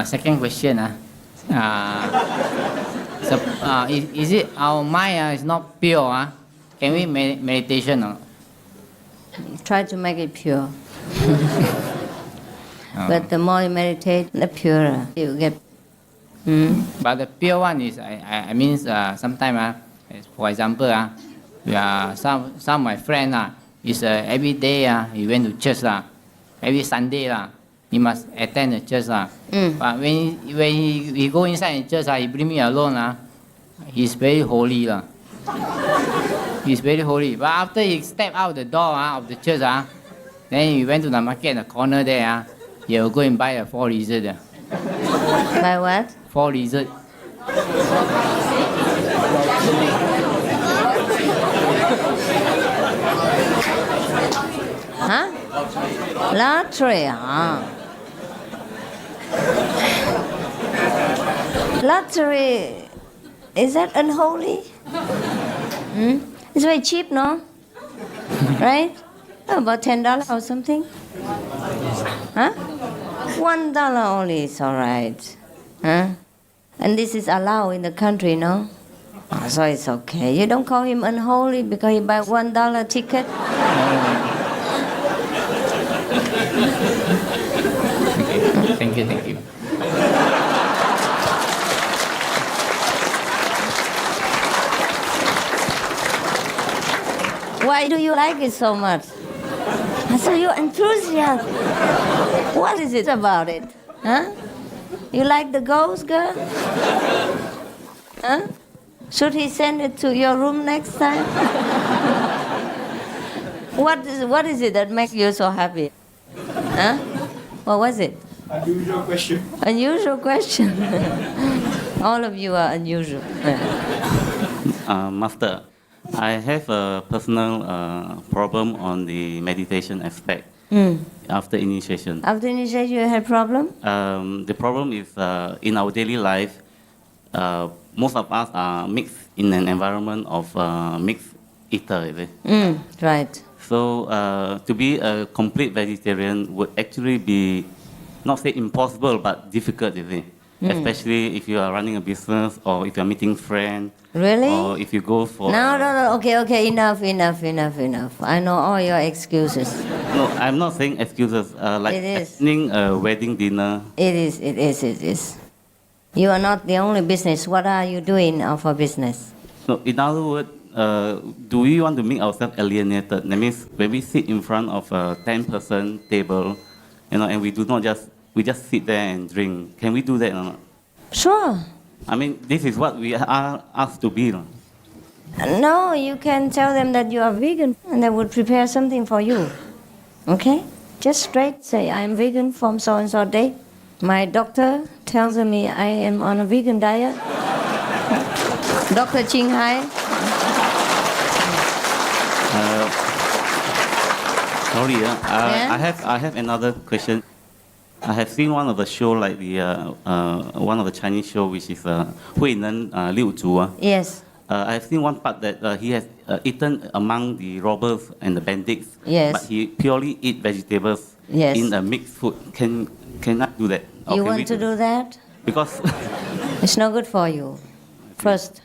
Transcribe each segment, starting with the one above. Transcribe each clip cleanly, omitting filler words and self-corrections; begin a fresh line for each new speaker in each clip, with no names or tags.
Second question. Is it our mind is not pure? Can we meditation?
Try to make it pure. But the more you meditate, the purer you get.
But the pure one is, I mean, sometimes, for example, some of my friends, is every day he went to church, every Sunday, he must attend the church. But when he go inside the church, he bring me alone, he's very holy. He's very holy. But after he step out the door of the church, then he went to the market in the corner there, he will go and buy a 4 lizard.
By what?
4 lizard.
Huh? Lottery, Lottery, is that unholy? It's very cheap, no? Right? About $10 or something? Huh? $1 only is all right. Huh? And this is allowed in the country, no? So it's okay. You don't call him unholy because he buy $1 ticket.
Thank you.
Why do you like it so much? So you're enthusiastic. What is it about it? Huh? You like the ghost, girl? Huh? Should he send it to your room next time? What is it that makes you so happy? Huh? What was it?
Unusual question.
Unusual question. All of you are unusual.
Master, I have a personal problem on the meditation aspect after initiation.
After initiation, you had problem?
The problem is in our daily life, most of us are mixed in an environment of mixed eater. Is it?
Right.
So to be a complete vegetarian would actually be, not say impossible, but difficult, is it? Especially if you are running a business or if you are meeting friends.
Really?
Or if you go for...
No. Okay. Enough. I know all your excuses.
No, I'm not saying excuses. Like
It is.
attending a wedding dinner.
It is. You are not the only business. What are you doing for business?
So in other words, do we want to make ourselves alienated? That means when we sit in front of a 10-person table, and we just sit there and drink. Can we do that or not?
Sure.
I mean, this is what we are asked to be.
No, you can tell them that you are vegan and they would prepare something for you. Okay? Just straight say, I am vegan from so and so day. My doctor tells me I am on a vegan diet. Dr. Ching Hai.
Sorry,
Yeah?
I have another question. I have seen one of the show, like the one of the Chinese show, which is Hui Nen Liu Zhu.
Yes.
I have seen one part that he has eaten among the robbers and the bandits.
Yes.
But he purely eat vegetables
Yes.
in a mixed food. Can I do that? Or
You
can we
want to do that?
Because
It's not good for you. First,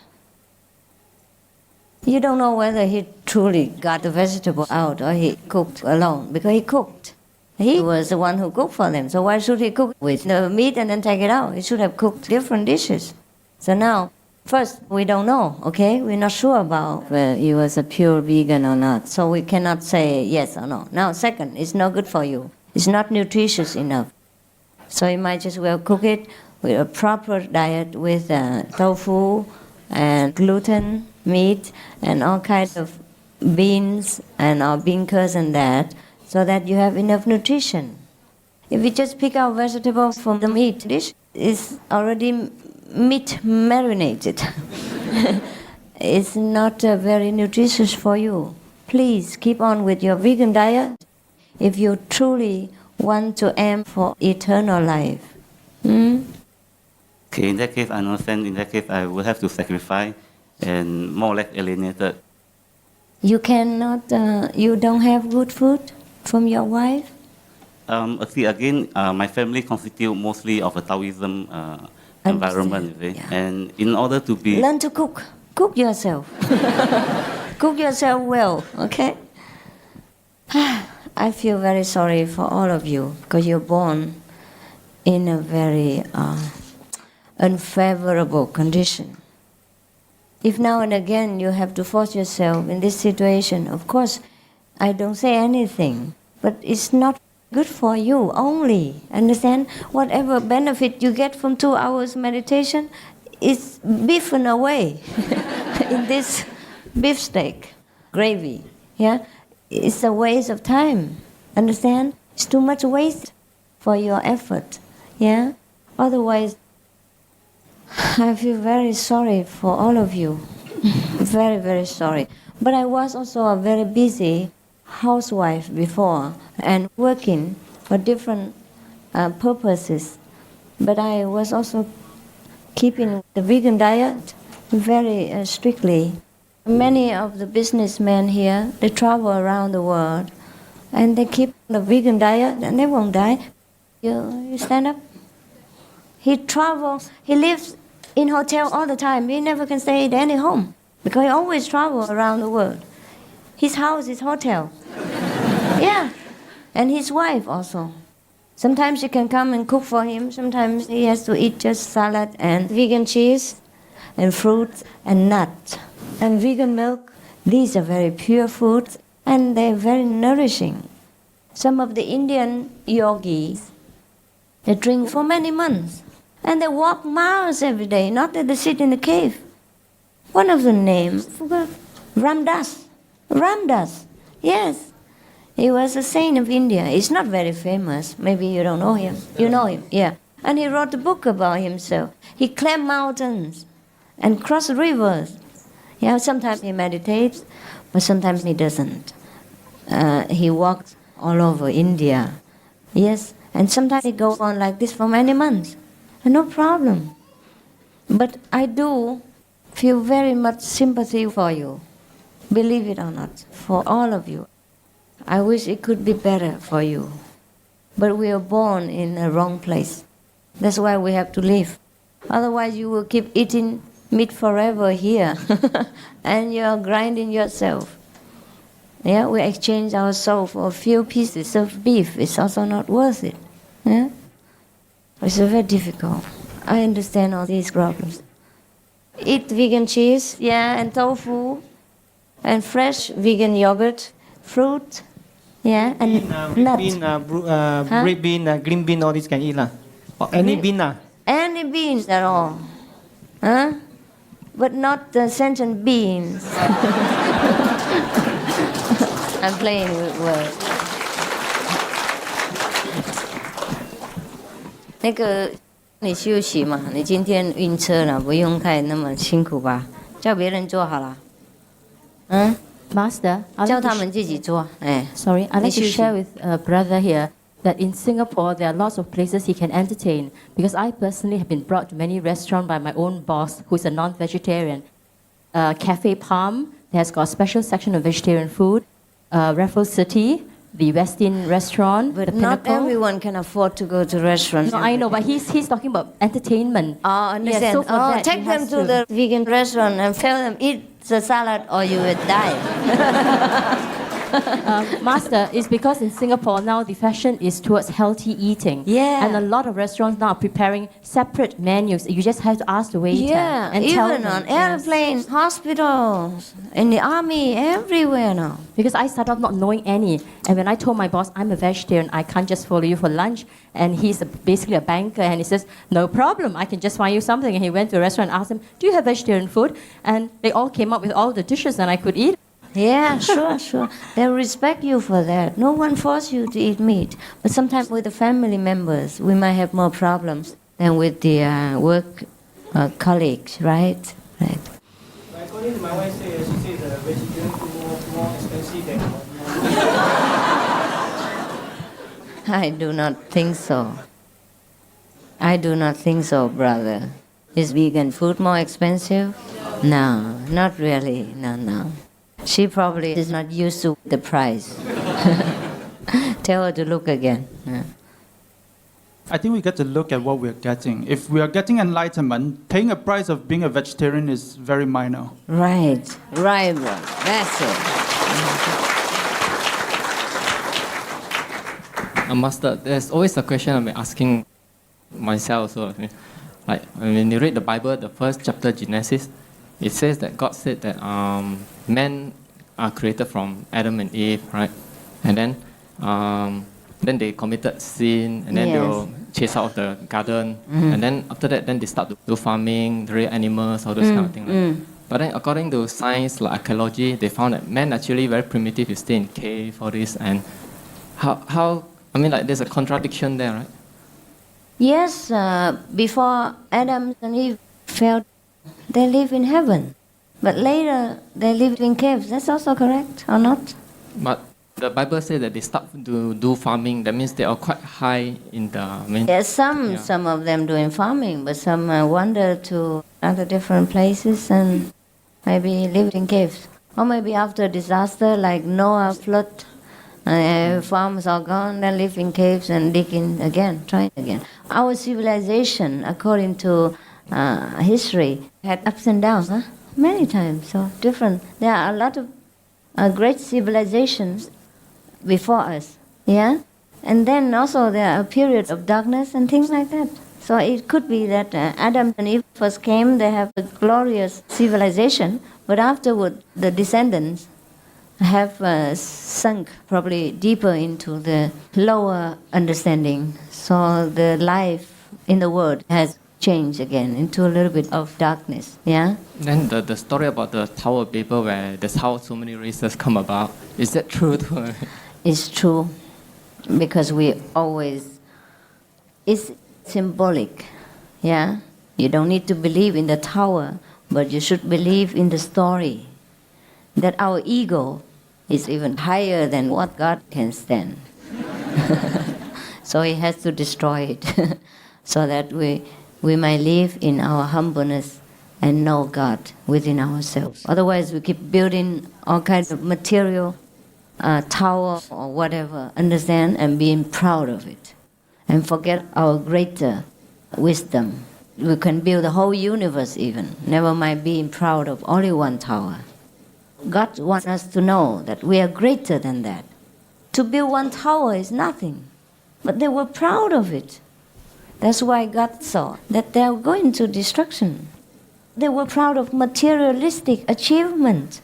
you don't know whether he truly got the vegetable out or he cooked alone, because he cooked. He was the one who cooked for them, so why should he cook with the meat and then take it out? He should have cooked different dishes. So now, first, we don't know, okay? We're not sure about whether he was a pure vegan or not, so we cannot say yes or no. Now, second, it's not good for you. It's not nutritious enough. So you might just well cook it with a proper diet with tofu and gluten, meat, and all kinds of beans and bean curds and that, so that you have enough nutrition. If you just pick out vegetables from the meat dish, it's already meat marinated. It's not very nutritious for you. Please keep on with your vegan diet if you truly want to aim for eternal life.
okay, in that case, I understand. In that case, I will have to sacrifice and more or less alienated.
You cannot, you don't have good food from your wife?
See, again, my family constitute mostly of a Taoism environment, you see.
Yeah.
And in order to be...
Learn to cook. Cook yourself. Cook yourself well, okay? I feel very sorry for all of you because you're born in a very unfavorable condition. If now and again you have to force yourself in this situation, of course, I don't say anything, but it's not good for you only. Understand? Whatever benefit you get from 2 hours meditation is beefen away in this beefsteak gravy. Yeah, it's a waste of time. Understand? It's too much waste for your effort. Yeah. Otherwise, I feel very sorry for all of you. Very, very sorry. But I was also a very busy housewife before and working for different purposes. But I was also keeping the vegan diet very strictly. Many of the businessmen here, they travel around the world and they keep the vegan diet and they won't die. You stand up. He travels, he lives in hotel all the time. He never can stay at any home because he always travels around the world. His house is hotel. Yeah, and his wife also. Sometimes she can come and cook for him. Sometimes he has to eat just salad and vegan cheese and fruits and nuts and vegan milk. These are very pure foods and they're very nourishing. Some of the Indian yogis, they drink for many months and they walk miles every day, not that they sit in the cave. One of the names, I forgot, Ramdas. Ramdas, yes. He was a saint of India. He's not very famous. Maybe you don't know him. You know him, yeah. And he wrote a book about himself. He climbed mountains and crossed rivers. Yeah, sometimes he meditates, but sometimes he doesn't. He walks all over India. Yes, and sometimes he goes on like this for many months. And no problem. But I do feel very much sympathy for you. Believe it or not, for all of you. I wish it could be better for you. But we are born in a wrong place. That's why we have to live. Otherwise you will keep eating meat forever here. And you're grinding yourself. Yeah, we exchange our soul for a few pieces of beef. It's also not worth it. Yeah? It's very difficult. I understand all these problems. Eat vegan cheese, yeah, and tofu, and fresh vegan yogurt, fruit, yeah, and nuts.
Red bean, green bean, all this can eat lah. Or any bean lah.
Any beans at all. Huh? But not the sentient beans. I'm playing with words. 那个，你休息嘛？你今天晕车了，不用太那么辛苦吧？叫别人做好了。嗯
Master, I'd
叫
like to
他们自己做。哎
sorry, I'd like to
Excuse
share with a brother here that in Singapore there are lots of places he can entertain because I personally have been brought to many restaurants by my own boss who is a non-vegetarian. Cafe Palm that has got a special section of vegetarian food. Raffles City, the Westin restaurant,
But
the
not
Pinnacle.
everyone can afford to go to restaurants.
No, I know, but he's talking about entertainment.
Oh, understand.
Yes, so for that,
take
he
them
has
to the vegan restaurant and tell them eat the salad or you will die.
Master, it's because in Singapore now the fashion is towards healthy eating.
Yeah.
And a lot of restaurants now are preparing separate menus. You just have to ask the waiter
Yeah,
and tell
even
them.
on
Yes.
airplanes, hospitals, in the army, everywhere now.
Because I started off not knowing any. And when I told my boss, I'm a vegetarian, I can't just follow you for lunch. And he's basically a banker. And he says, no problem, I can just find you something. And he went to a restaurant and asked them, do you have vegetarian food? And they all came up with all the dishes and I could eat.
Yeah, sure. They respect you for that. No one forces you to eat meat. But sometimes with the family members, we might have more problems than with the work colleagues, right? Right.
According to my wife, she says the vegetarian food more expensive than
I do not think so. I do not think so, brother. Is vegan food more expensive? No, not really. No. She probably is not used to the price. Tell her to look again. Yeah.
I think we get to look at what we're getting. If we are getting enlightenment, paying a price of being a vegetarian is very minor.
Right, right, brother. That's it.
Master, there's always a question I'm asking myself also. Like when you read the Bible, the first chapter, Genesis, it says that God said that men are created from Adam and Eve, right? And then they committed sin, and then they were chased out of the garden. And then after that, then they start to do farming, raise animals, all those kind of things. Right? But then according to science, like archaeology, they found that men actually very primitive. You stay in cave, all this, and how I mean, like there's a contradiction there, right?
Yes, before Adam and Eve fell, they live in heaven. But later, they lived in caves. That's also correct, or not?
But the Bible says that they start to do farming. That means they are quite high in the... I mean,
Yes, some of them doing farming, but some wander to other different places and maybe lived in caves. Or maybe after a disaster like Noah flood, farms are gone, then live in caves and dig in again, try again. Our civilization, according to history, had ups and downs, many times, so different. There are a lot of great civilizations before us, yeah? And then also there are periods of darkness and things like that. So it could be that Adam and Eve first came, they have a glorious civilization, but afterward the descendants have sunk probably deeper into the lower understanding. So the life in the world has changed again into a little bit of darkness, yeah?
then the story about the Tower of Babel, where that's how so many races come about, is that true too?
It's true, because we always, it's symbolic, yeah? You don't need to believe in the tower, but you should believe in the story, that our ego is even higher than what God can stand. So He has to destroy it, so that we might live in our humbleness and know God within ourselves. Otherwise, we keep building all kinds of material tower or whatever, understand, and being proud of it, and forget our greater wisdom. We can build the whole universe even, never mind being proud of only one tower. God wants us to know that we are greater than that. To build one tower is nothing, but they were proud of it. That's why God saw that they were going to destruction. They were proud of materialistic achievement,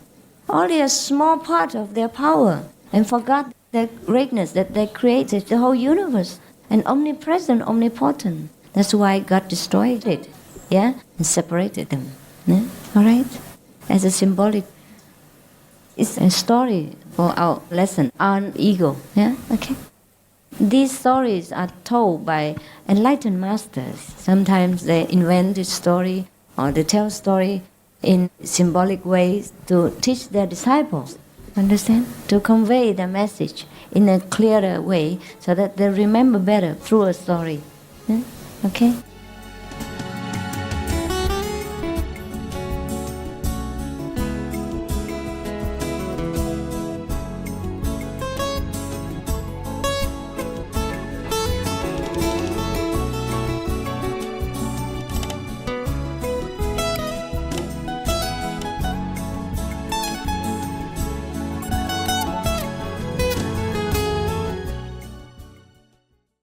only a small part of their power, and forgot their greatness, that they created the whole universe, and omnipresent, omnipotent. That's why God destroyed it, yeah, and separated them. Yeah? All right? As a symbolic, it's a story for our lesson on ego. Yeah, okay. These stories are told by enlightened masters. Sometimes they invent a story or they tell story in symbolic ways to teach their disciples, understand? To convey the message in a clearer way so that they remember better through a story. Yeah? Okay?